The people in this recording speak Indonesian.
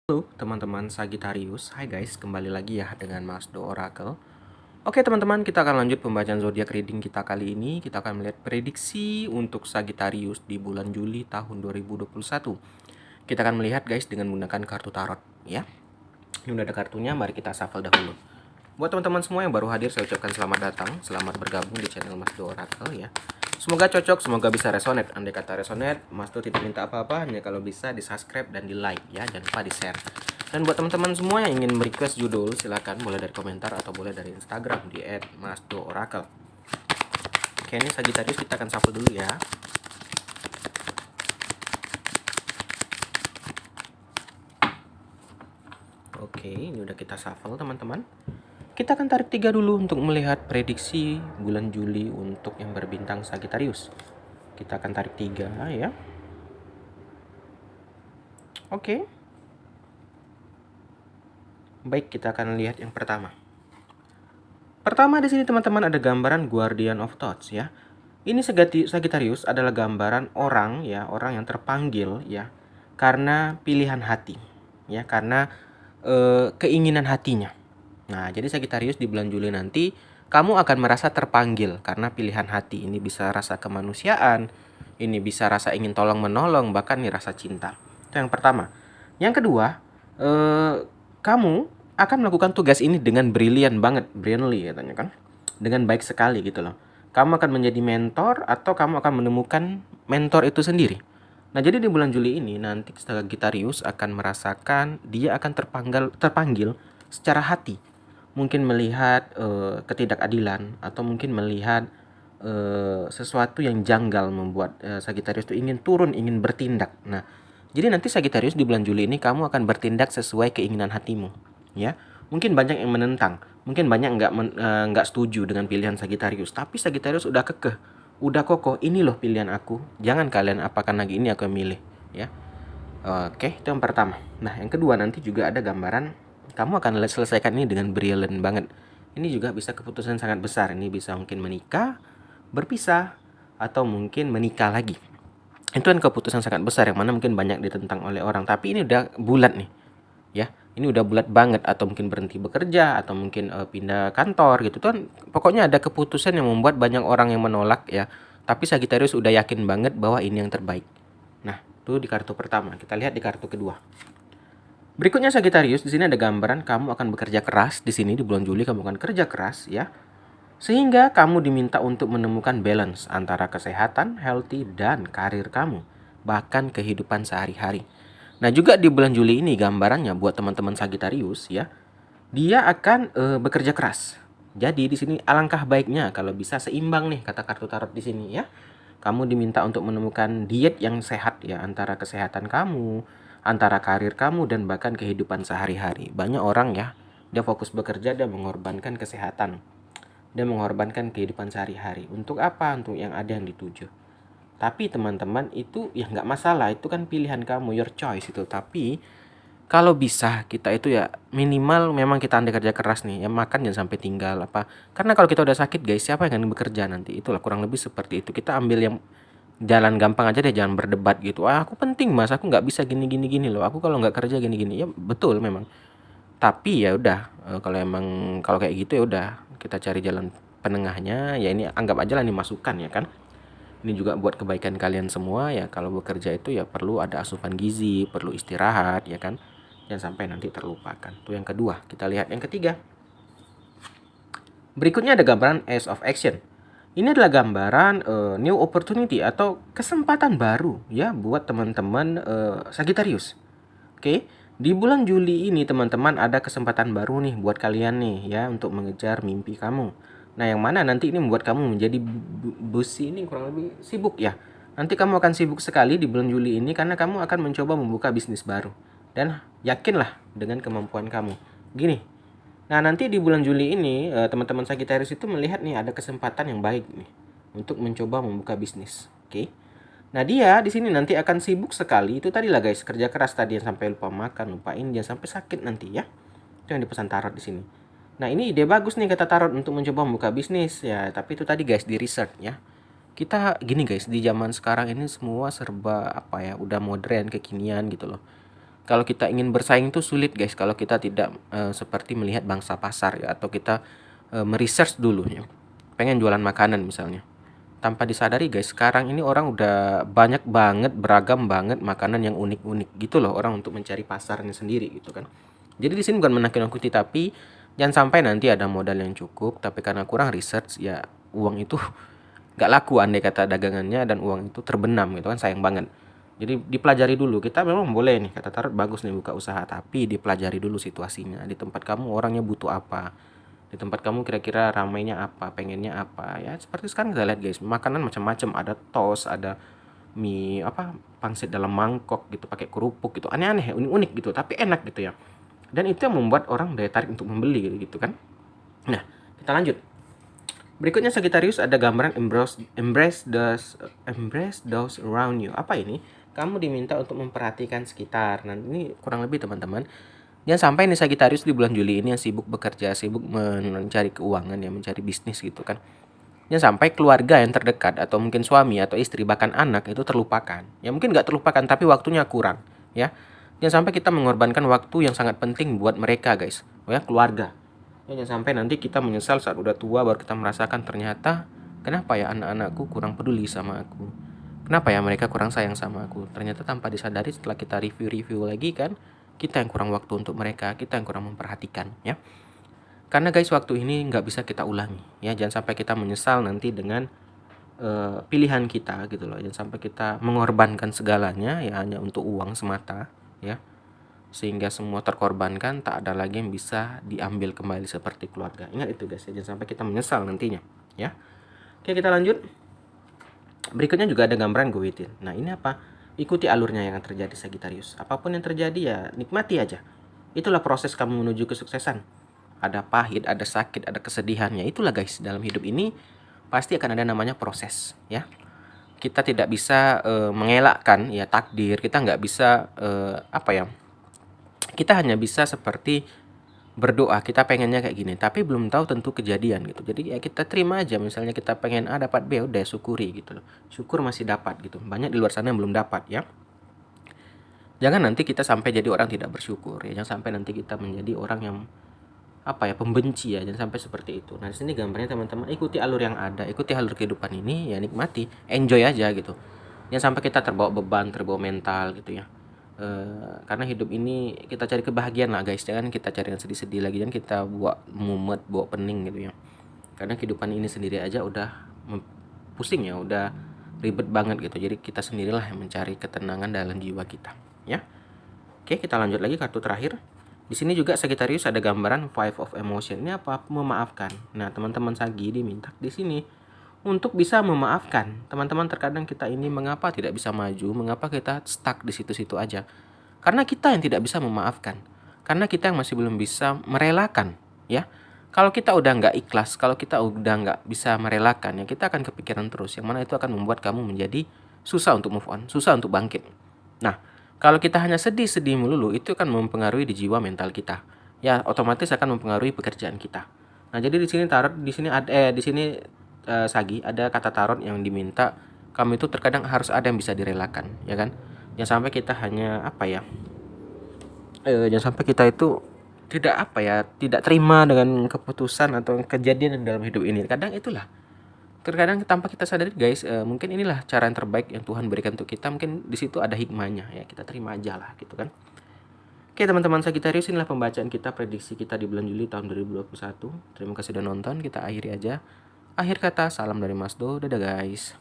Halo teman-teman Sagittarius, hai guys, kembali lagi ya dengan Mas Do Oracle. Oke teman-teman, kita akan lanjut pembacaan zodiak reading kita kali ini. Kita akan melihat prediksi untuk Sagittarius di bulan Juli tahun 2021. Kita akan melihat guys dengan menggunakan kartu tarot ya. Ini udah ada kartunya, mari kita shuffle dahulu. Buat teman-teman semua yang baru hadir, saya ucapkan selamat datang, selamat bergabung di channel Mas Do Oracle ya. Semoga cocok, semoga bisa resonate. Andai kata resonate, Mas Do tidak minta apa-apa, hanya kalau bisa di subscribe dan di like ya, jangan lupa di share. Dan buat teman-teman semua yang ingin merequest judul, silakan boleh dari komentar atau boleh dari Instagram di @masdooracle. Oke, ini Sagittarius kita akan shuffle dulu ya. Oke, ini udah kita shuffle teman-teman. Kita akan tarik 3 dulu untuk melihat prediksi bulan Juli untuk yang berbintang Sagittarius. Kita akan tarik 3 ya. Oke. Baik, kita akan lihat yang pertama. Pertama di sini teman-teman ada gambaran Guardian of Thoughts ya. Ini Sagittarius adalah gambaran orang ya, orang yang terpanggil ya karena pilihan hati ya, karena keinginan hatinya. Nah, jadi Sagittarius di bulan Juli nanti kamu akan merasa terpanggil karena pilihan hati. Ini bisa rasa kemanusiaan, ini bisa rasa ingin tolong menolong, bahkan nih rasa cinta. Itu yang pertama. Yang kedua, kamu akan melakukan tugas ini dengan brilian banget, brilliantly katanya kan, dengan baik sekali gitu loh. Kamu akan menjadi mentor atau kamu akan menemukan mentor itu sendiri. Nah, jadi di bulan Juli ini nanti Sagittarius akan merasakan dia akan terpanggil secara hati. Mungkin melihat ketidakadilan atau mungkin melihat sesuatu yang janggal membuat Sagittarius itu ingin turun, ingin bertindak. Nah, jadi nanti Sagittarius di bulan Juli ini kamu akan bertindak sesuai keinginan hatimu, ya. Mungkin banyak yang menentang, mungkin banyak nggak setuju dengan pilihan Sagittarius, tapi Sagittarius udah kekeh, udah kokoh, ini loh pilihan aku, jangan kalian apakan lagi, ini aku yang milih ya. Oke, itu yang pertama. Nah, yang kedua nanti juga ada gambaran kamu akan selesaikan ini dengan brilliant banget. Ini juga bisa keputusan sangat besar, ini bisa mungkin menikah, berpisah, atau mungkin menikah lagi. Itu kan keputusan sangat besar yang mana mungkin banyak ditentang oleh orang, tapi ini udah bulat nih ya. Ini udah bulat banget, atau mungkin berhenti bekerja, atau mungkin pindah kantor gitu kan. Pokoknya ada keputusan yang membuat banyak orang yang menolak ya. Tapi Sagittarius udah yakin banget bahwa ini yang terbaik. Nah, itu di kartu pertama. Kita lihat di kartu kedua. Berikutnya Sagittarius, di sini ada gambaran kamu akan bekerja keras. Di sini di bulan Juli kamu akan kerja keras ya. Sehingga kamu diminta untuk menemukan balance antara kesehatan, healthy, dan karir kamu. Bahkan kehidupan sehari-hari. Nah, juga di bulan Juli ini gambarannya buat teman-teman Sagittarius ya, dia akan bekerja keras. Jadi di sini alangkah baiknya kalau bisa seimbang nih kata kartu tarot di sini ya. Kamu diminta untuk menemukan diet yang sehat ya, antara kesehatan kamu, antara karir kamu, dan bahkan kehidupan sehari-hari. Banyak orang ya, dia fokus bekerja, dia mengorbankan kesehatan, dia mengorbankan kehidupan sehari-hari. Untuk apa? Untuk yang ada yang dituju. Tapi teman-teman itu ya nggak masalah, itu kan pilihan kamu, your choice itu. Tapi kalau bisa kita itu ya minimal memang kita andai kerja keras nih ya, makan jangan sampai tinggal apa. Karena kalau kita udah sakit guys, siapa yang akan bekerja nanti? Itulah kurang lebih seperti itu. Kita ambil yang jalan gampang aja deh, jangan berdebat gitu. Ah, aku penting mas, aku nggak bisa gini gini gini loh. Aku kalau nggak kerja gini gini, ya betul memang. Tapi ya udah, kalau emang kalau kayak gitu ya udah kita cari jalan penengahnya. Ya ini anggap aja lah ini masukan ya kan. Ini juga buat kebaikan kalian semua ya. Kalau bekerja itu ya perlu ada asupan gizi, perlu istirahat ya kan. Jangan sampai nanti terlupakan. Itu yang kedua. Kita lihat yang ketiga. Berikutnya ada gambaran Ace of Action. Ini adalah gambaran new opportunity atau kesempatan baru ya buat teman-teman Sagittarius. Oke, di bulan Juli ini teman-teman ada kesempatan baru nih buat kalian nih ya untuk mengejar mimpi kamu. Nah, yang mana nanti ini membuat kamu menjadi busi ini kurang lebih sibuk ya. Nanti kamu akan sibuk sekali di bulan Juli ini karena kamu akan mencoba membuka bisnis baru. Dan yakinlah dengan kemampuan kamu. Gini, nah nanti di bulan Juli ini teman-teman Sagittarius itu melihat nih ada kesempatan yang baik nih untuk mencoba membuka bisnis. Oke. Nah, dia di sini nanti akan sibuk sekali. Itu tadi lah guys, kerja keras tadi yang sampai lupa makan, lupain dia sampai sakit nanti ya. Itu yang dipesan tarot di sini. Nah, ini ide bagus nih kata tarot untuk mencoba membuka bisnis ya, tapi itu tadi guys di research ya. Kita gini guys, di zaman sekarang ini semua serba apa ya, udah modern, kekinian gitu loh. Kalau kita ingin bersaing itu sulit guys, kalau kita tidak seperti melihat bangsa pasar ya, atau kita meresearch dulu ya. Pengen jualan makanan misalnya. Tanpa disadari guys, sekarang ini orang udah banyak banget, beragam banget makanan yang unik-unik gitu loh, orang untuk mencari pasarnya sendiri gitu kan. Jadi di sini bukan menakut-nakuti, tapi jangan sampai nanti ada modal yang cukup tapi karena kurang research ya uang itu nggak laku andai kata dagangannya, dan uang itu terbenam gitu kan, sayang banget. Jadi dipelajari dulu, kita memang boleh nih kata Tarot bagus nih buka usaha, tapi dipelajari dulu situasinya, di tempat kamu orangnya butuh apa, di tempat kamu kira-kira ramainya apa, pengennya apa ya. Seperti sekarang kita lihat guys, makanan macam-macam, ada toast, ada mie apa pangsit dalam mangkok gitu pakai kerupuk gitu, aneh-aneh unik-unik gitu tapi enak gitu ya, dan itu yang membuat orang daya tarik untuk membeli gitu kan. Nah, kita lanjut. Berikutnya Sagittarius ada gambaran embrace those around you. Apa ini? Kamu diminta untuk memperhatikan sekitar. Nah, ini kurang lebih teman-teman. Jangan sampai nih Sagittarius di bulan Juli ini yang sibuk bekerja, sibuk mencari keuangan ya, mencari bisnis gitu kan. Jangan sampai keluarga yang terdekat atau mungkin suami atau istri bahkan anak itu terlupakan. Ya mungkin nggak terlupakan tapi waktunya kurang ya. Jangan sampai kita mengorbankan waktu yang sangat penting buat mereka guys. Ya, keluarga. Ya, jangan sampai nanti kita menyesal saat udah tua baru kita merasakan ternyata kenapa ya anak-anakku kurang peduli sama aku. Kenapa ya mereka kurang sayang sama aku. Ternyata tanpa disadari setelah kita review-review lagi kan, kita yang kurang waktu untuk mereka, kita yang kurang memperhatikan ya. Karena guys waktu ini nggak bisa kita ulangi ya. Jangan sampai kita menyesal nanti dengan pilihan kita gitu loh. Jangan sampai kita mengorbankan segalanya ya hanya untuk uang semata ya, sehingga semua terkorbankan, tak ada lagi yang bisa diambil kembali seperti keluarga. Ingat itu guys ya, jangan sampai kita menyesal nantinya ya. Oke, kita lanjut. Berikutnya juga ada gambaran go with it. Nah, ini apa? Ikuti alurnya yang terjadi Sagittarius. Apapun yang terjadi ya nikmati aja. Itulah proses kamu menuju kesuksesan. Ada pahit, ada sakit, ada kesedihannya. Itulah guys, dalam hidup ini pasti akan ada namanya proses ya. Kita tidak bisa mengelakkan ya takdir. Kita nggak bisa apa ya? Kita hanya bisa seperti berdoa, kita pengennya kayak gini, tapi belum tahu tentu kejadian gitu. Jadi ya kita terima aja, misalnya kita pengen A dapat B, udah syukuri gitu loh. Syukur masih dapat gitu. Banyak di luar sana yang belum dapat ya. Jangan nanti kita sampai jadi orang tidak bersyukur ya. Jangan sampai nanti kita menjadi orang yang apa ya, pembenci ya. Jangan sampai seperti itu. Nah, di sini gambarnya teman-teman, ikuti alur yang ada, ikuti alur kehidupan ini ya, nikmati, enjoy aja gitu. Jangan sampai kita terbawa beban, terbawa mental gitu ya. Karena hidup ini kita cari kebahagiaan lah guys, jangan kita cari yang sedih-sedih lagi, jangan kita buat mumet, buat pening gitu ya. Karena kehidupan ini sendiri aja udah pusing ya, udah ribet banget gitu. Jadi kita sendirilah yang mencari ketenangan dalam jiwa kita ya. Oke, kita lanjut lagi kartu terakhir. Di sini juga Sagittarius ada gambaran Five of Emotion. Ini apa? Memaafkan. Nah, teman-teman Sagi diminta di sini untuk bisa memaafkan. Teman-teman, terkadang kita ini mengapa tidak bisa maju, mengapa kita stuck di situ-situ aja? Karena kita yang tidak bisa memaafkan. Karena kita yang masih belum bisa merelakan, ya. Kalau kita udah nggak ikhlas, kalau kita udah nggak bisa merelakan, ya kita akan kepikiran terus. Yang mana itu akan membuat kamu menjadi susah untuk move on, susah untuk bangkit. Nah, kalau kita hanya sedih-sedih melulu, itu akan mempengaruhi di jiwa mental kita. Ya, otomatis akan mempengaruhi pekerjaan kita. Nah, jadi di sini tarot, di sini ada di sini Sagi, ada kata tarot yang diminta kamu itu terkadang harus ada yang bisa direlakan, ya kan? Jangan sampai kita hanya apa ya? Jangan sampai kita itu tidak apa ya, tidak terima dengan keputusan atau kejadian dalam hidup ini. Kadang itulah. Terkadang tanpa kita sadari guys, mungkin inilah cara yang terbaik yang Tuhan berikan untuk kita. Mungkin di situ ada hikmahnya ya, kita terima aja lah gitu kan. Oke teman-teman Sagittarius, inilah pembacaan kita, prediksi kita di bulan Juli tahun 2021. Terima kasih sudah nonton, kita akhiri aja. Akhir kata, salam dari Mas Do, dadah guys.